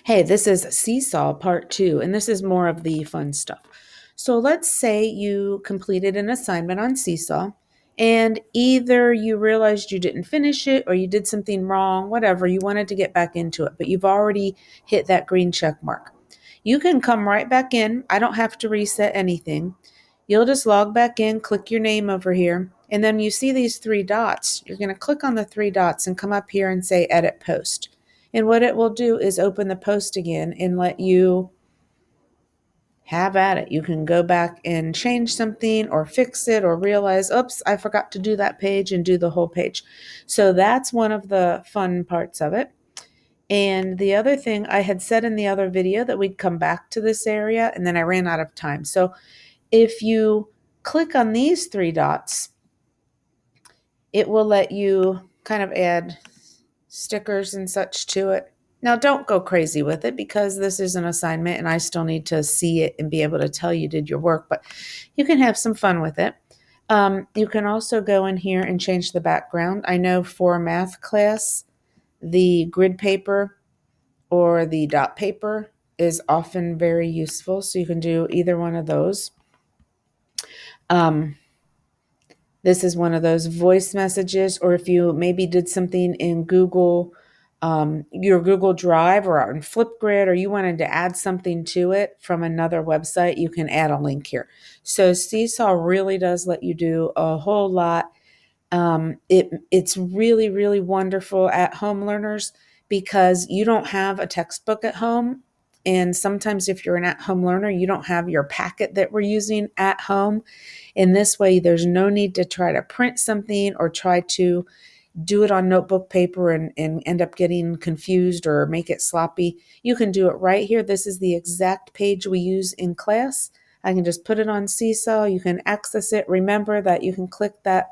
Hey, this is Seesaw Part 2, and this is more of the fun stuff. So let's say you completed an assignment on Seesaw, and either you realized you didn't finish it or you did something wrong, whatever, you wanted to get back into it, but you've already hit that green check mark. You can come right back in. I don't have to reset anything. You'll just log back in, click your name over here, and then you see these three dots. You're going to click on the three dots and come up here and say Edit Post. And what it will do is open the post again and let you have at it. You can go back and change something or fix it or realize, oops, I forgot to do that page and do the whole page. So that's one of the fun parts of it. And the other thing I had said in the other video that we'd come back to this area, and then I ran out of time. So if you click on these three dots, it will let you kind of add stickers and such to it. Now, don't go crazy with it because this is an assignment and I still need to see it and be able to tell you did your work, but you can have some fun with it. You can also go in here and change the background. I know for a math class, the grid paper or the dot paper is often very useful, so you can do either one of those. This is one of those voice messages, or if you maybe did something in Google, your Google Drive or on Flipgrid, or you wanted to add something to it from another website, you can add a link here. So Seesaw really does let you do a whole lot. It's really, really wonderful at home learners because you don't have a textbook at home. And sometimes if you're an at-home learner, you don't have your packet that we're using at home. In this way, there's no need to try to print something or try to do it on notebook paper and end up getting confused or make it sloppy. You can do it right here. This is the exact page we use in class. I can just put it on Seesaw. You can access it. Remember that you can click that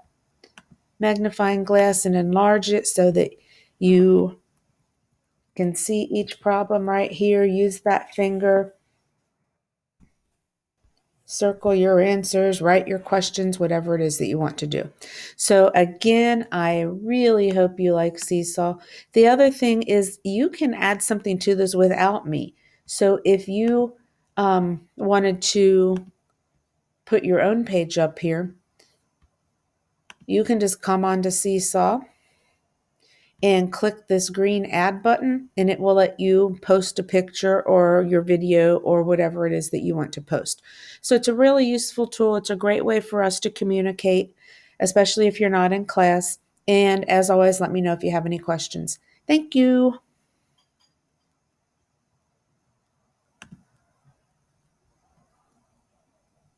magnifying glass and enlarge it so that you can see each problem right here. Use that finger. Circle your answers, write your questions, whatever it is that you want to do. So again, I really hope you like Seesaw. The other thing is you can add something to this without me. So if you wanted to put your own page up here, you can just come on to Seesaw and click this green add button, and it will let you post a picture or your video or whatever it is that you want to post. So it's a really useful tool. It's a great way for us to communicate, especially if you're not in class. And as always, let me know if you have any questions. Thank you.